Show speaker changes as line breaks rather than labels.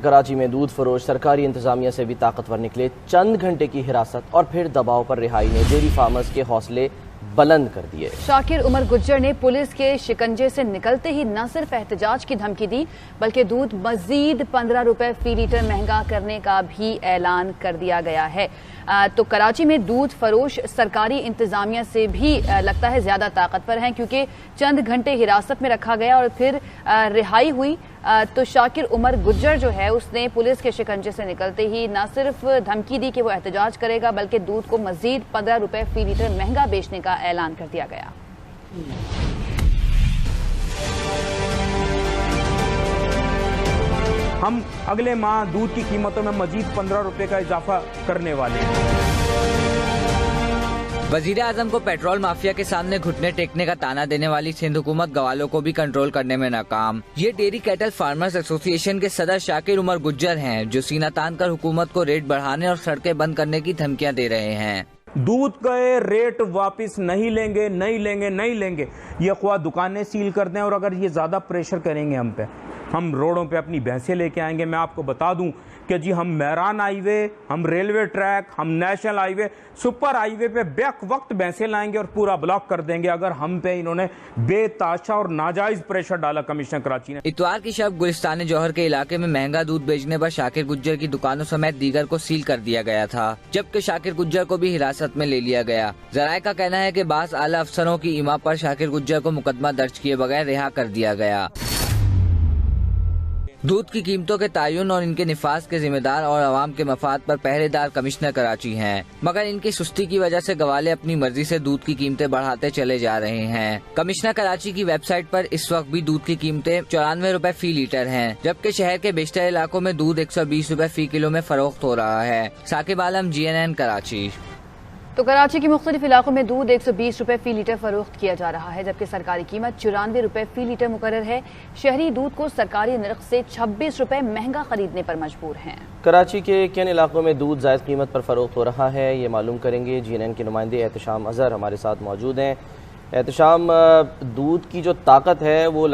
कराची में दूध फरोश सरकारी इंतजामिया से भी ताकतवर निकले। चंद घंटे की हिरासत और फिर दबाव पर रिहाई ने डेयरी फार्मर्स के हौसले बुलंद कर दिए।
शाकिर उमर गुज्जर ने पुलिस के शिकंजे से निकलते ही न सिर्फ एहतजाज की धमकी दी बल्कि दूध मजीद 15 रुपए फी लीटर महंगा करने का भी ऐलान कर दिया गया है। तो कराची में दूध फरोश सरकारी इंतजामिया से भी लगता है ज्यादा ताकतवर हैं, क्योंकि चंद घंटे हिरासत में रखा गया और फिर रिहाई हुई। तो शाकिर उमर गुज्जर जो है उसने पुलिस के शिकंजे से निकलते ही न सिर्फ धमकी दी कि वो एहतजाज करेगा बल्कि दूध को मजीद 15 रुपए फी लीटर महंगा बेचने का ऐलान कर दिया गया।
हम अगले माह दूध की कीमतों में मजीद 15 रुपए का इजाफा करने वाले हैं।
वजीर आजम को पेट्रोल माफिया के सामने घुटने टेकने का ताना देने वाली सिंध हुकूमत गवालों को भी कंट्रोल करने में नाकाम। ये डेयरी कैटल फार्मर्स एसोसिएशन के सदर शाकिर उमर गुज्जर हैं, जो सीना तान कर हुकूमत को रेट बढ़ाने और सड़कें बंद करने की धमकियां दे रहे हैं।
दूध के रेट वापस नहीं लेंगे, नहीं लेंगे, नहीं लेंगे। ये ख्वाह दुकानें सील कर दें और अगर ये ज्यादा प्रेशर करेंगे हम पे, हम रोडों पे अपनी भैंसें लेके आएंगे। मैं आपको बता दूं कि जी हम मैरान हाईवे, हम रेलवे ट्रैक, हम नेशनल हाईवे, सुपर हाईवे पे बेक वक्त भैंसें लाएंगे और पूरा ब्लॉक कर देंगे अगर हम पे इन्होंने बेताशा और नाजायज प्रेशर डाला कमिश्नर कराची ने।
इतवार की शब गुलिस्तान जौहर के इलाके में महंगा दूध बेचने पर शाकिर गुज्जर की दुकानों समेत दीगर को सील कर दिया गया था, जबकि शाकिर गुज्जर को भी हिरासत में ले लिया गया। जराये का कहना है कि बास आला अफसरों की इमा पर शाकिर गुज्जर को मुकदमा दर्ज किए बगैर रिहा कर दिया गया। दूध की कीमतों के तयन और इनके निफाज के जिम्मेदार और आवाम के मफाद पर पहरेदार कमिश्नर कराची हैं, मगर इनकी सुस्ती की वजह से गवाले अपनी मर्जी से दूध की कीमतें बढ़ाते चले जा रहे हैं। कमिश्नर कराची की वेबसाइट पर इस वक्त भी दूध की कीमतें 94 रुपए फी लीटर हैं, जबकि शहर के बेशतर इलाकों में दूध 120 रुपए फी किलो में फरोख्त हो रहा है। साकिब आलम, GNN कराची।
तो कराची के मुख्तलिफ इलाकों में दूध 120 रुपए फी लीटर फरोख्त किया जा रहा है, जबकि सरकारी कीमत 94 रुपए फी लीटर मुकर्रर है। शहरी दूध को सरकारी नर्ख से 26 रुपए महंगा खरीदने पर मजबूर हैं।
कराची के किन इलाकों में दूध जायज़ कीमत पर फरोख्त हो रहा है, ये मालूम करेंगे। GNN के नुमाइंदे एहतशाम अजहर हमारे साथ मौजूद हैं। एहतशाम, दूध की जो ताकत है वो